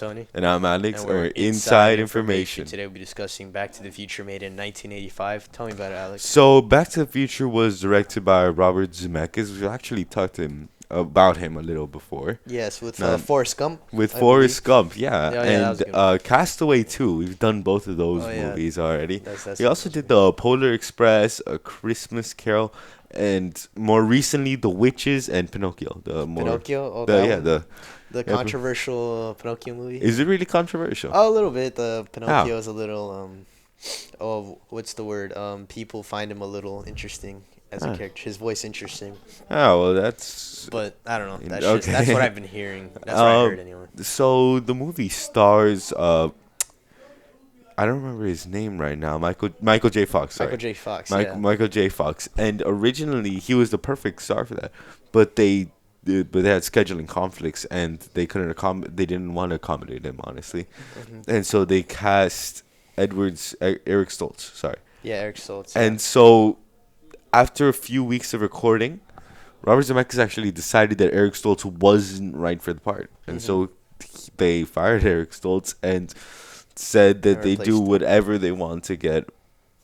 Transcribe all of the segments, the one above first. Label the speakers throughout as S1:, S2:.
S1: Tony.
S2: And I'm Alex,
S1: And we're
S2: or
S1: Inside
S2: Inside
S1: Information.
S2: Information.
S1: Today we'll be discussing Back to the Future, made in 1985. Tell me about it, Alex.
S2: So, Back to the Future was directed by Robert Zemeckis. We actually talked to him about him a little before.
S1: Yes, with
S2: Now,
S1: Forrest Gump,
S2: with
S1: I believe.
S2: Forrest Gump, yeah.
S1: Yeah, that was
S2: And
S1: a good one.
S2: Castaway too. We've done both of those
S1: Oh, yeah.
S2: movies already.
S1: That's
S2: He also
S1: that's
S2: did
S1: good.
S2: the Polar Express, A Christmas Carol, and more recently The Witches and Pinocchio.
S1: Pinocchio. Oh,
S2: The
S1: that
S2: yeah
S1: one.
S2: the
S1: The
S2: yeah,
S1: controversial Pinocchio movie.
S2: is it really controversial?
S1: Oh, a little bit. The
S2: How?
S1: Pinocchio is a little Oh, what's the word? People find him a little interesting as a
S2: Ah.
S1: character. His voice interesting,
S2: Oh well, that's
S1: but I don't know. That's what
S2: okay.
S1: I've been hearing. That's what I heard anyway.
S2: So the movie stars I don't remember his name right now. Michael J. Fox.
S1: Michael
S2: Sorry,
S1: J. Fox. Yeah.
S2: Michael J. Fox. And originally he was the perfect star for that, but they had scheduling conflicts and they didn't want to accommodate him, honestly, and so they cast Eric Stoltz. Sorry,
S1: Yeah, Eric Stoltz.
S2: and so after a few weeks of recording, Robert Zemeckis actually decided that Eric Stoltz wasn't right for the part, and so they fired Eric Stoltz and said that
S1: And
S2: they do
S1: replaced him.
S2: whatever they want to get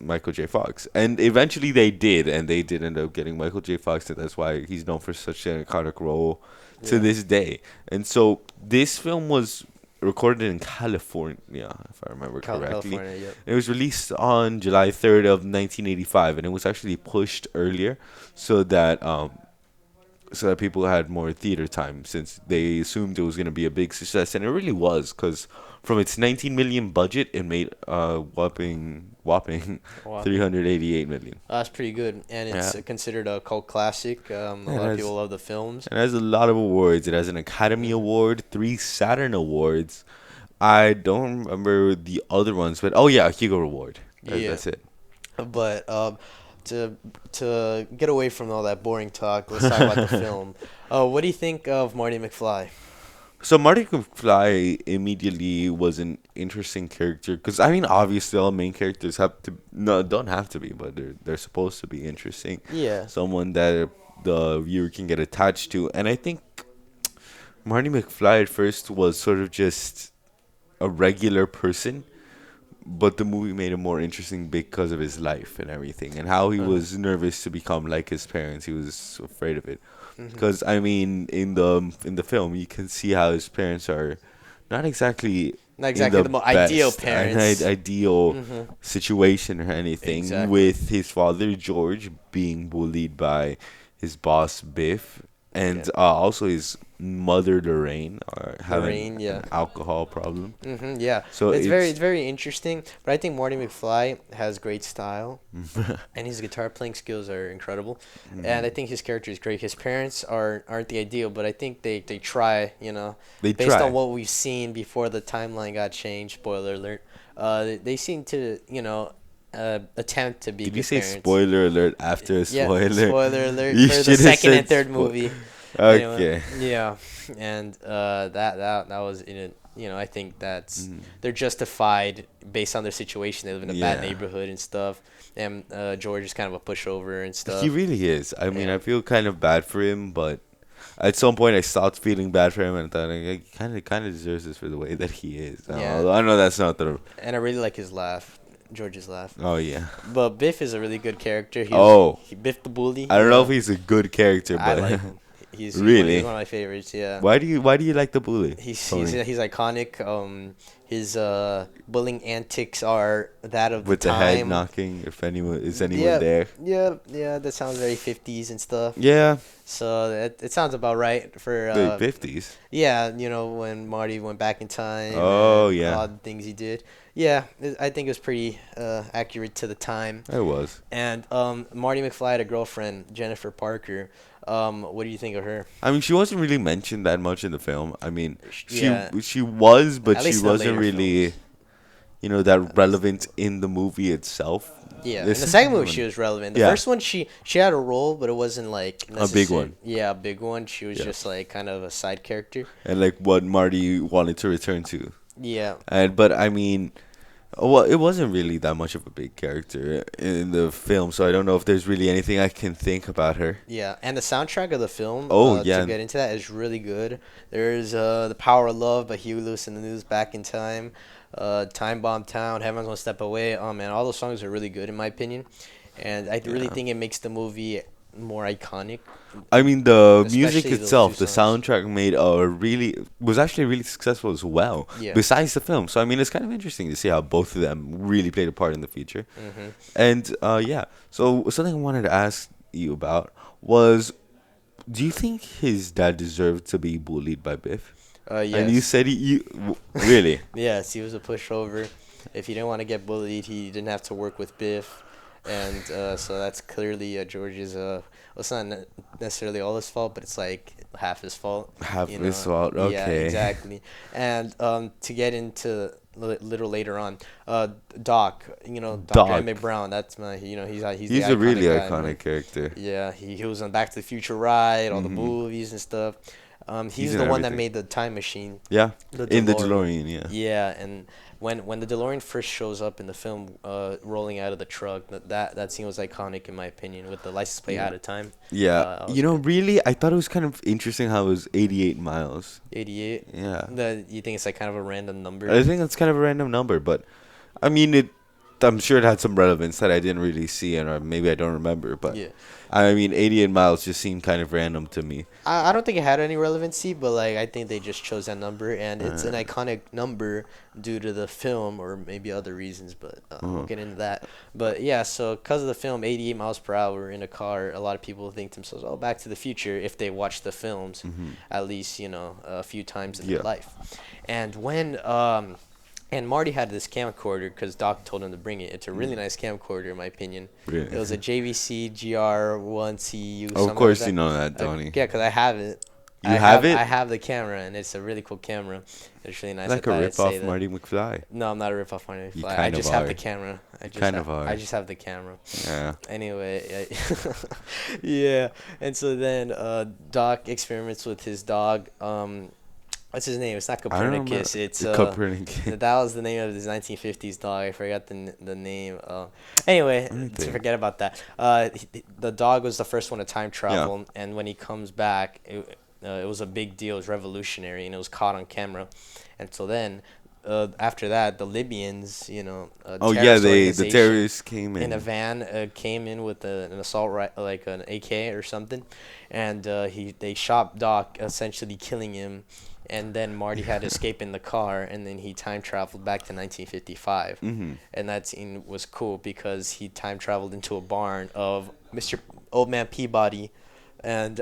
S2: Michael J. Fox, and eventually they did, and they did end up getting Michael J. Fox, and that's why he's known for such an iconic role to
S1: Yeah.
S2: this day. And so this film was recorded in California, if I remember correctly.
S1: California. Yep.
S2: It was released on July 3rd of 1985, and it was actually pushed earlier so that people had more theater time, since they assumed it was going to be a big success, and it really was, because from its 19 million budget, it made whopping
S1: Wow.
S2: 388 million.
S1: That's pretty good, and it's
S2: Yeah.
S1: considered a cult classic. A
S2: it
S1: lot of
S2: has-
S1: people love the films.
S2: It has a lot of awards. It has an Academy Award, 3 Saturn Awards. I don't remember the other ones, but oh yeah, a Hugo Award.
S1: Yeah.
S2: That's it.
S1: But to get away from all that boring talk, let's talk about the film. What do you think of Marty McFly?
S2: So Marty McFly immediately was an interesting character, because I mean, obviously all main characters don't have to be, but they're supposed to be interesting.
S1: Yeah.
S2: Someone that the viewer can get attached to, and I think Marty McFly at first was sort of just a regular person, but the movie made him more interesting because of his life and everything, and how he was nervous to become like his parents. He was afraid of it. Because I mean, in the film, you can see how his parents are not exactly
S1: Not exactly the most ideal
S2: best,
S1: parents.
S2: ideal situation or anything.
S1: Exactly.
S2: With his father George being bullied by his boss Biff, and
S1: Yeah.
S2: also his mother Lorraine are having
S1: Lorraine, yeah.
S2: an alcohol problem.
S1: Yeah.
S2: So
S1: It's very interesting. But I think Marty McFly has great style, and his guitar playing skills are incredible. And I think his character is great. His parents aren't the ideal, but I think they try.
S2: They
S1: based
S2: try.
S1: on what we've seen before the timeline got changed. Spoiler alert. They seem to attempt to be
S2: Did
S1: good
S2: you say
S1: parents.
S2: spoiler alert after a
S1: Yeah,
S2: spoiler?
S1: spoiler alert
S2: You
S1: for the
S2: should've
S1: second and
S2: said
S1: third movie.
S2: Okay.
S1: Anyway, yeah, and that was in it. I think that's they're justified based on their situation. They live in a bad
S2: Yeah.
S1: neighborhood and stuff, and George is kind of a pushover and stuff.
S2: He really is. I mean,
S1: Yeah.
S2: I feel kind of bad for him, but at some point I stopped feeling bad for him and thought he kind of deserves this for the way that he is.
S1: Yeah.
S2: Although I know that's not the.
S1: And I really like his laugh, George's laugh.
S2: Oh yeah.
S1: But Biff is a really good character. Biff the bully.
S2: I don't know if he's a good character,
S1: I
S2: but
S1: like him. He's
S2: Really?
S1: he's one of my favorites. Yeah.
S2: why do you like the bully?
S1: He's
S2: Tony?
S1: he's iconic. His bullying antics are that of
S2: With
S1: the
S2: the
S1: time.
S2: head knocking, if anyone
S1: Yeah,
S2: there.
S1: Yeah. That sounds very 50s and stuff.
S2: Yeah,
S1: So it sounds about right for
S2: the 50s.
S1: yeah, when Marty went back in time.
S2: Oh,
S1: and
S2: yeah.
S1: all the things he did. Yeah, I think it was pretty accurate to the time.
S2: It was.
S1: And Marty McFly had a girlfriend, Jennifer Parker. What do you think of her?
S2: I mean, she wasn't really mentioned that much in the film. I mean,
S1: Yeah.
S2: she was, but
S1: At
S2: she
S1: least in the
S2: wasn't
S1: later
S2: really, that relevant in the movie itself.
S1: Yeah, in
S2: This
S1: the
S2: is
S1: second movie
S2: one.
S1: she was relevant. The
S2: Yeah.
S1: first one she had a role, but it wasn't like
S2: A big one.
S1: Yeah, a big one. She was
S2: Yeah.
S1: just like kind of a side character.
S2: And like what Marty wanted to return to.
S1: Yeah.
S2: But I mean, Well, it wasn't really that much of a big character in the film, so I don't know if there's really anything I can think about her.
S1: Yeah, and the soundtrack of the film,
S2: Oh
S1: to
S2: yeah,
S1: get into that, is really good. There's The Power of Love by Huey Lewis and the News, Back in Time, Time Bomb Town, Heaven's Gonna Step Away. Oh man, all those songs are really good in my opinion, and I really
S2: yeah.
S1: think it makes the movie more iconic,
S2: I mean, the music
S1: especially those two
S2: itself, the
S1: songs.
S2: soundtrack made a really was actually really successful as well.
S1: Yeah.
S2: Besides the film, so I mean, it's kind of interesting to see how both of them really played a part in the future.
S1: Mhm.
S2: And yeah, so something I wanted to ask you about was, do you think his dad deserved to be bullied by Biff? And you
S1: Yes.
S2: said really?
S1: Yes, he was a pushover. If he didn't want to get bullied, he didn't have to work with Biff, and so that's clearly George's. Well, it's not necessarily all his fault, but it's like half his fault.
S2: Half
S1: You
S2: his
S1: know?
S2: fault.
S1: Yeah,
S2: Okay.
S1: exactly. And to get into little later on, Doc. Dr.
S2: Doc.
S1: Emmett Brown. That's my. He's the
S2: He's a really
S1: iconic guy, man.
S2: iconic character.
S1: Yeah, he was on Back to the Future ride, all the
S2: Hmm.
S1: movies and stuff.
S2: He's
S1: He's
S2: in
S1: the one that
S2: everything.
S1: made the time machine,
S2: Yeah,
S1: the
S2: in the
S1: DeLorean.
S2: DeLorean. Yeah.
S1: Yeah, and when the DeLorean first shows up in the film, rolling out of the truck, that scene was iconic in my opinion, with the license plate
S2: Yeah.
S1: out of time.
S2: Yeah.
S1: That was
S2: You know,
S1: good.
S2: really, I thought it was kind of interesting how it was 88 miles.
S1: 88.
S2: Yeah.
S1: You think it's like kind of a random number?
S2: I think that's kind of a random number, but I mean, I'm sure it had some relevance that I didn't really see, and or maybe I don't remember. But
S1: Yeah.
S2: I mean, 88 miles just seemed kind of random to me.
S1: I don't think it had any relevancy, but like I think they just chose that number, and it's an
S2: Uh,
S1: iconic number due to the film or maybe other reasons, but we'll
S2: uh,
S1: get into that. But yeah, so because of the film, 88 miles per hour in a car, a lot of people think to themselves, "Oh, Back to the Future," if they watch the films,
S2: hmm
S1: at least a few times in their
S2: Yeah.
S1: life. And when and Marty had this camcorder because Doc told him to bring it. It's a really nice camcorder, in my opinion.
S2: Really.
S1: It was a JVC GR1CU,
S2: Of
S1: something like
S2: course,
S1: that.
S2: you know that, Tony.
S1: Yeah, because I have it.
S2: You have it?
S1: I have the camera, and it's a really cool camera. It's really nice. I
S2: Like a
S1: thought I'd
S2: rip
S1: say
S2: off
S1: that.
S2: Marty McFly.
S1: No, I'm not a rip off Marty
S2: You
S1: McFly. I
S2: kind of
S1: just have the
S2: are.
S1: camera.
S2: Kind of are.
S1: I just have the camera.
S2: Yeah.
S1: Anyway, yeah. And so then Doc experiments with his dog. What's his name? It's not
S2: I don't remember.
S1: Copernicus. It's
S2: Copernicus.
S1: that was the name of his 1950s dog. I forgot the name. Anyway,
S2: Let me
S1: to
S2: think.
S1: forget about that. The dog was the first one to time travel, and when he comes back, it was a big deal. It was revolutionary, and it was caught on camera. And so then, after that, the Libyans,
S2: Oh yeah,
S1: terrorist
S2: the
S1: organization,
S2: terrorists came
S1: in a
S2: in.
S1: van, came in with an assault like an AK or something, and they shot Doc, essentially killing him, and then Marty had to escape in the car, and then he time traveled back to 1955,
S2: Hmm.
S1: and that scene was cool because he time traveled into a barn of Mr. Old Man Peabody, and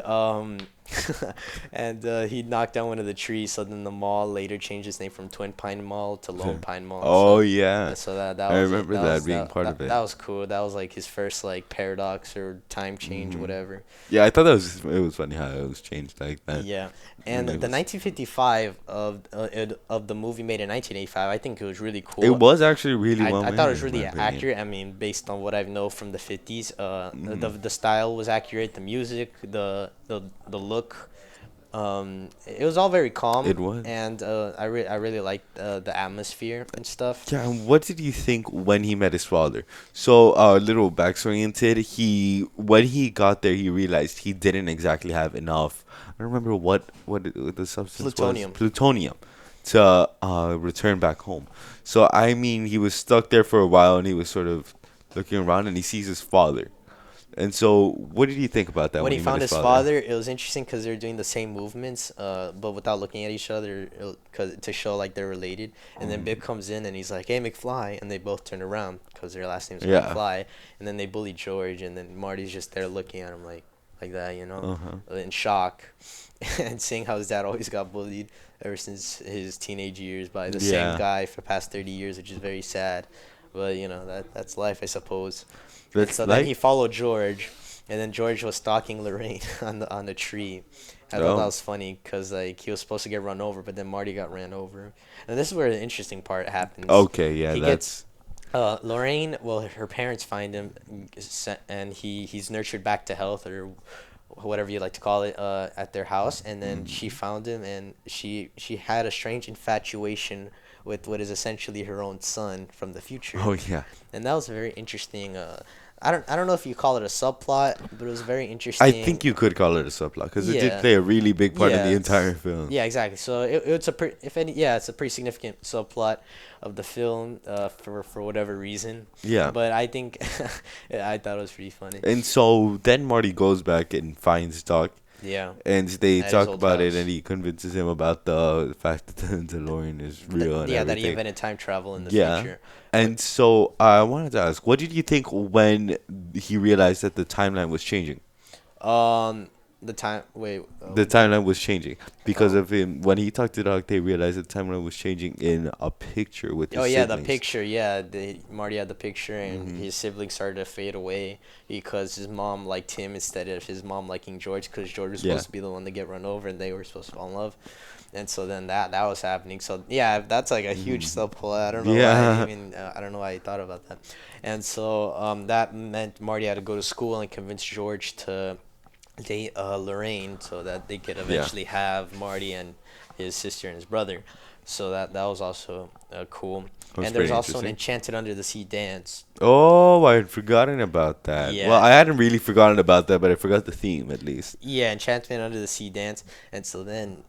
S1: and he knocked down one of the trees. So then the mall later changed its name from Twin Pine Mall to Lone Pine Mall.
S2: Oh
S1: So
S2: yeah,
S1: so that
S2: I
S1: was it.
S2: remember
S1: That
S2: that
S1: was
S2: being part of it.
S1: that was cool. That was like his first like paradox or time change,
S2: Mhm.
S1: whatever.
S2: Yeah, I thought it was funny how it was changed like that.
S1: Yeah, and
S2: And it
S1: the
S2: was
S1: 1955 of the movie made in 1985, I think it was really cool.
S2: it was actually really
S1: I,
S2: well
S1: I
S2: made.
S1: thought it was
S2: in my
S1: really
S2: opinion.
S1: accurate. I mean, based on what I know from the 50s, the
S2: Mhm.
S1: the style was accurate, the music, the look. It was all very calm,
S2: It was.
S1: and I really liked the atmosphere and stuff.
S2: Yeah, and what did you think when he met his father? So, little backstory into it. When he got there, he realized he didn't exactly have enough. I don't remember what the substance
S1: Plutonium.
S2: was. Plutonium to return back home. So, I mean, he was stuck there for a while, and he was sort of looking around, and he sees his father. And so, what did you think about that
S1: When
S2: when
S1: he
S2: he met
S1: found
S2: his
S1: his
S2: father?
S1: father, it was interesting because they're doing the same movements, but without looking at each other, cause to show like they're related. And then Bib comes in and he's like, "Hey, McFly," and they both turn around because their last names are
S2: Yeah.
S1: McFly. And then they bully George, and then Marty's just there looking at him like that,
S2: Uh-huh.
S1: in shock, and seeing how his dad always got bullied ever since his teenage years by the same
S2: Yeah.
S1: guy for the past 30 years, which is very sad. But that's life, I suppose. And
S2: That's
S1: so then
S2: like,
S1: he followed George, and then George was stalking Lorraine on the tree. I thought that
S2: oh,
S1: was funny because like he was supposed to get run over, but then Marty got ran over. And this is where the interesting part happens.
S2: okay, yeah,
S1: He
S2: that's.
S1: gets Lorraine. Well, her parents find him, and he's nurtured back to health or whatever you like to call it at their house. And then she found him, and she had a strange infatuation with what is essentially her own son from the future,
S2: Oh yeah.
S1: and that was a very interesting. I don't know if you call it a subplot, but it was very
S2: I
S1: interesting.
S2: think you could call it a subplot because it did
S1: Yeah,
S2: play a really big part in
S1: yeah,
S2: the entire film.
S1: yeah, exactly. So it's a if any, yeah, it's a pretty significant subplot of the film, for whatever reason.
S2: Yeah.
S1: But I think yeah, I thought it was pretty funny.
S2: And so then Marty goes back and finds Doc,
S1: Yeah,
S2: and they
S1: at his
S2: talk
S1: old
S2: about it, and
S1: house.
S2: he convinces him about the fact that the DeLorean is real and
S1: Yeah, that he
S2: everything.
S1: invented time travel in the
S2: Yeah.
S1: future. But
S2: And so I wanted to ask, what did you think when he realized that the timeline was changing?
S1: um, the time. Wait.
S2: The timeline was changing because
S1: Oh.
S2: of him. When he talked to Doc, they realized the timeline was changing in a picture with
S1: Oh
S2: his
S1: yeah, the
S2: siblings.
S1: picture. Yeah, Marty had the picture, and
S2: Hmm.
S1: his siblings started to fade away because his mom liked him instead of his mom liking George, because George was
S2: Yeah.
S1: supposed to be the one to get run over, and they were supposed to fall in love, and so then that was happening. So yeah, that's like a huge
S2: Hmm.
S1: subplot. I don't know why
S2: Yeah.
S1: even I don't know why I thought about that, and so that meant Marty had to go to school and convince George to date Lorraine so that they could
S2: Yeah.
S1: eventually have Marty and his sister and his brother. So that was also cool.
S2: That was
S1: And there's
S2: pretty
S1: also an
S2: interesting.
S1: Enchanted Under the Sea dance.
S2: Oh, I had forgotten about that. Well,
S1: Yeah.
S2: I hadn't really forgotten about that, but I forgot the theme at least.
S1: Yeah, Enchantment Under the Sea dance. And so then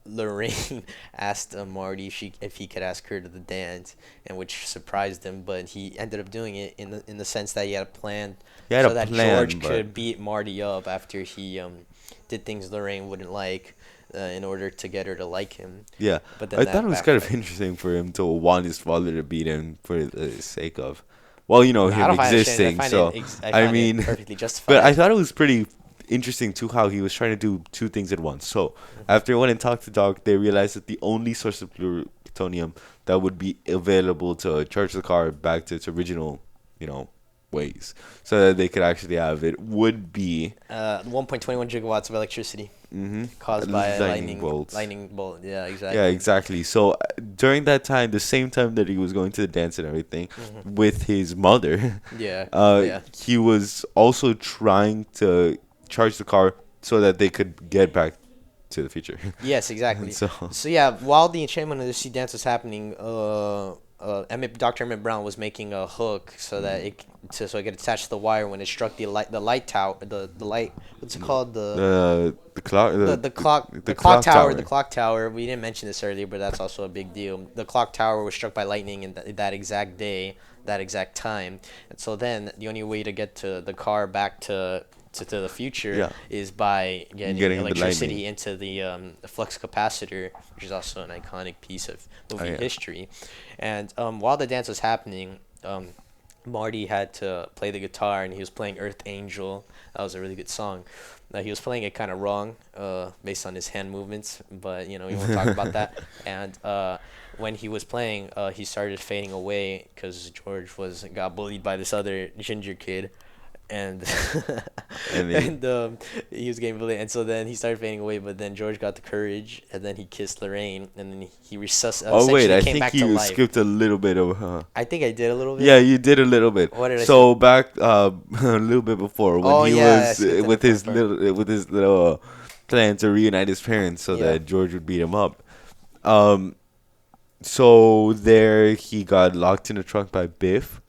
S1: Lorraine asked Marty if he could ask her to the dance, and which surprised him, but he ended up doing it in the sense that he had a plan
S2: He had
S1: so
S2: a
S1: that
S2: plan,
S1: George
S2: but
S1: could beat Marty up after he did things Lorraine wouldn't like, in order to get her to like him.
S2: yeah,
S1: But then
S2: I thought
S1: that
S2: it was kind of
S1: backfired.
S2: interesting for him to want his father to beat him for the sake of, well, you know,
S1: I
S2: him
S1: don't find it strange.
S2: existing. So,
S1: I
S2: I
S1: find it
S2: mean,
S1: perfectly
S2: but I
S1: justified.
S2: thought it was pretty interesting too how he was trying to do two things at once. So, after he went and talked to Doc, they realized that the only source of plutonium that would be available to charge the car back to its original, you know, ways, so that they could actually have it, would be
S1: 1.21 gigawatts of electricity
S2: mm-hmm,
S1: caused by a
S2: lightning bolts.
S1: lightning bolt. Yeah,
S2: Yeah,
S1: exactly.
S2: exactly. So during that time, the same time that he was going to the dance and everything
S1: Hmm.
S2: with his mother,
S1: Yeah,
S2: uh,
S1: yeah.
S2: he was also trying to charge the car so that they could get back to the future.
S1: Yes,
S2: And
S1: exactly.
S2: so,
S1: So yeah, while the Enchantment of the Sea dance was happening, Dr. Emmett Brown was making a hook so that so it could attach to the wire when it struck the light tower, the light, what's it called,
S2: the clock
S1: the clock tower. The clock tower. We didn't mention this earlier, but that's also a big deal. The clock tower was struck by lightning in that exact day, that exact time, and so then the only way to get to the car back to the future
S2: Yeah,
S1: is by getting
S2: getting the lightning.
S1: electricity into the flux capacitor, which is also an iconic piece of
S2: Oh
S1: movie
S2: yeah.
S1: history. And while the dance was happening, Marty had to play the guitar, and he was playing Earth Angel. That was a really good song. He was playing it kind of wrong, based on his hand movements, but you know we won't talk about that. And when he was playing, he started fading away because George got bullied by this other ginger kid, and
S2: And he,
S1: and he was getting bullied, and so then he started fading away. But then George got the courage, and then he kissed Lorraine, and then he
S2: oh wait,
S1: essentially
S2: I
S1: came
S2: think
S1: back to
S2: you
S1: life.
S2: skipped a little bit of
S1: I think I did a little bit.
S2: Yeah, you did a little bit.
S1: What did I
S2: So
S1: skip?
S2: back a little bit before when
S1: Oh
S2: he
S1: yeah, I
S2: was
S1: skipped an
S2: with his
S1: important part.
S2: little plan to reunite his parents so
S1: Yeah.
S2: that George would beat him up. Um, so there he got locked in a trunk by Biff.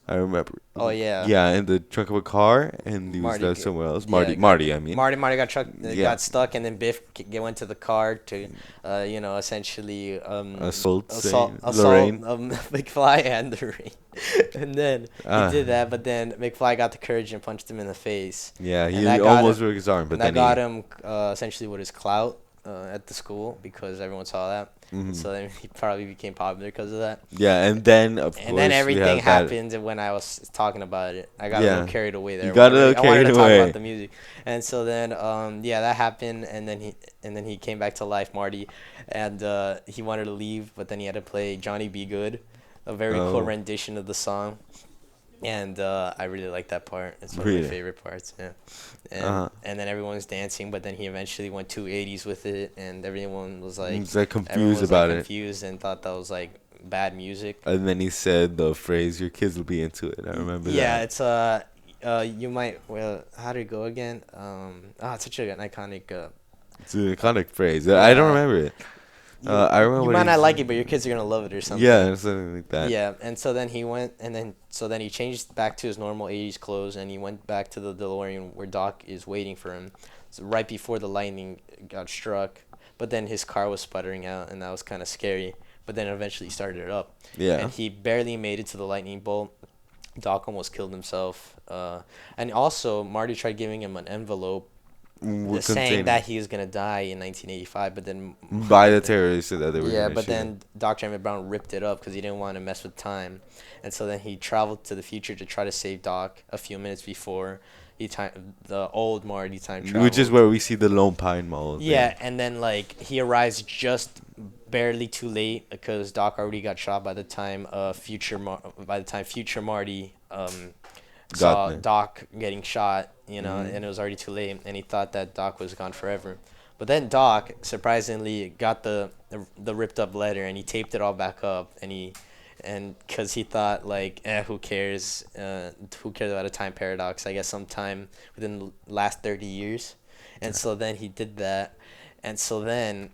S2: I remember.
S1: Oh yeah.
S2: Yeah, in the trunk of a car, and he was
S1: Marty,
S2: left somewhere else.
S1: yeah,
S2: Marty, I mean.
S1: Marty got
S2: Yeah,
S1: got stuck, and then Biff went to the car to, essentially
S2: assault
S1: assault
S2: Lorraine.
S1: McFly and Lorraine, and then he
S2: Uh,
S1: did that, but then McFly got the courage and punched him in the face,
S2: yeah,
S1: and
S2: he
S1: that got
S2: almost
S1: him,
S2: broke his arm, but
S1: and that
S2: then
S1: got
S2: he.
S1: him essentially with his clout at the school because everyone saw that, and
S2: Mhm.
S1: so then he probably became popular because of that.
S2: Yeah, and then of
S1: And then
S2: course we
S1: everything
S2: have that.
S1: happened when I was talking about it. I got a little
S2: Yeah,
S1: carried away
S2: you
S1: there.
S2: got a little
S1: I wanted
S2: carried
S1: to talk
S2: away.
S1: about the music, and so then yeah, that happened, and then he came back to life, Marty, and he wanted to leave, but then he had to play Johnny Be Good, a very cool
S2: Oh,
S1: rendition of the song, and I really like that part. It's one of my
S2: really?
S1: favorite parts. Yeah,
S2: Uh-huh.
S1: and then everyone was dancing, but then he eventually went 280s with it, and everyone was like,
S2: He's like
S1: everyone
S2: confused
S1: was like
S2: about it.
S1: confused and thought that was like bad music.
S2: And then he said the phrase, "Your kids will be into it." I remember
S1: Yeah,
S2: that.
S1: it's you might, well, how did it go again? It's such an iconic
S2: It's an iconic phrase. I don't
S1: yeah.
S2: remember it. I remember
S1: You
S2: what
S1: might not
S2: he's.
S1: like it, but your kids are gonna love it or something.
S2: Yeah, something like that.
S1: Yeah, and so then he went, and then so then he changed back to his normal '80s clothes, and he went back to the DeLorean where Doc is waiting for him. So right before the lightning got struck, but then his car was sputtering out, and that was kind of scary. But then eventually he started it up,
S2: Yeah.
S1: and he barely made it to the lightning bolt. Doc almost killed himself. And also Marty tried giving him an envelope
S2: Would
S1: saying
S2: contain
S1: that he was gonna die in 1985, but then
S2: by the terrorists that they were
S1: yeah,
S2: gonna
S1: but
S2: shoot him.
S1: then Dr. Emmett Brown ripped it up because he didn't want to mess with time, and so then he traveled to the future to try to save Doc a few minutes before the old Marty time traveled.
S2: Which is where we see the Lone Pine Mall.
S1: Yeah, and then like he arrives just barely too late because Doc already got shot by the time future Marty
S2: Got
S1: saw
S2: there.
S1: Doc getting shot,
S2: Mhm.
S1: and it was already too late, and he thought that Doc was gone forever. But then Doc surprisingly got the ripped up letter, and he taped it all back up, and because he thought like, who cares? Who cares about a time paradox? I guess sometime within the last 30 years, and so then he did that, and so then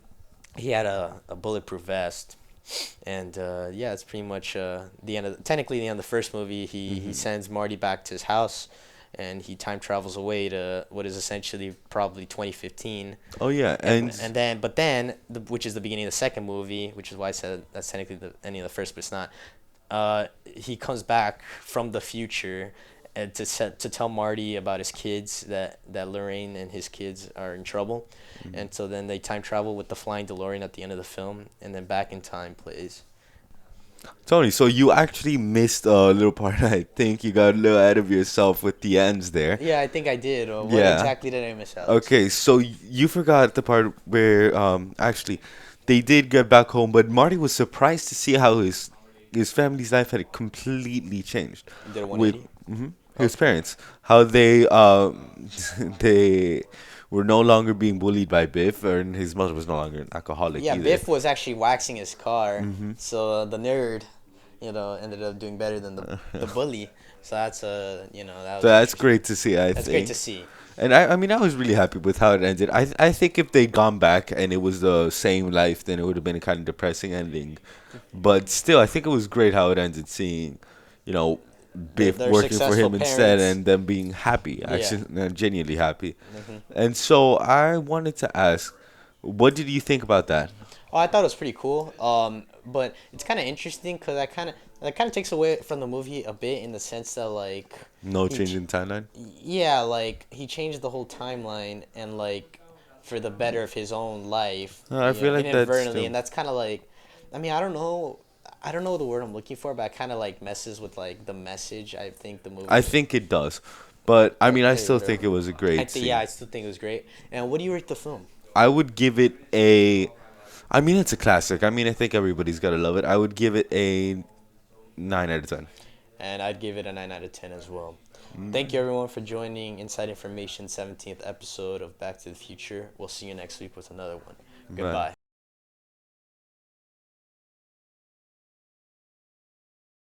S1: he had a bulletproof vest, and yeah, it's pretty much technically the end of the first movie. He sends Marty back to his house, and he time travels away to what is essentially probably 2015.
S2: Oh yeah,
S1: And then which is the beginning of the second movie, which is why I said that's technically the ending of the first, but it's not. He comes back from the future and to tell Marty about his kids, that Lorraine and his kids are in trouble, and so then they time travel with the flying DeLorean at the end of the film, and then Back in Time plays.
S2: Tony, so you actually missed a little part. I think you got a little ahead of yourself with the ends there.
S1: Yeah, I think I did. What
S2: Yeah.
S1: exactly did I miss, Alex?
S2: Okay, so you forgot the part where actually they did get back home, but Marty was surprised to see how his family's life had completely changed
S1: You did a
S2: with
S1: 180?
S2: his parents. How they they were no longer being bullied by Biff, and his mother was no longer an alcoholic
S1: Yeah,
S2: either.
S1: Biff was actually waxing his car, so the nerd, ended up doing better than the bully. So that's that was
S2: So that's
S1: interesting.
S2: great to see. I
S1: That's
S2: think.
S1: great to see.
S2: And I mean, I was really happy with how it ended. I think if they'd gone back and it was the same life, then it would have been a kind of depressing ending. But still, I think it was great how it ended, seeing, you know, Biff
S1: Their
S2: working for
S1: successful
S2: him instead
S1: parents.
S2: and them being happy,
S1: Yeah.
S2: actually, genuinely happy.
S1: hmm
S2: And so I wanted to ask, what did you think about that?
S1: Oh, I thought it was pretty cool. But it's kind of interesting because that kind of takes away from the movie a bit in the sense that like
S2: No
S1: he
S2: change in timeline?
S1: yeah, like he changed the whole timeline and like for the better of his own life,
S2: I feel like that's
S1: inadvertently,
S2: still.
S1: and that's kind of like, I mean, I don't know the word I'm looking for, but it kind of like messes with like the message. I think the movie.
S2: I think it does. But I mean, I
S1: Hey,
S2: still
S1: whatever.
S2: think it was a great scene.
S1: Yeah, I still think it was great. And what do you rate the film?
S2: I would give it a. I mean, it's a classic. I mean, I think everybody's got to love it. I would give it a 9 out of 10.
S1: And I'd give it a 9 out of 10 as well. Thank you everyone for joining Inside Information 17th episode of Back to the Future. We'll see you next week with another one.
S2: Bye.
S1: Goodbye.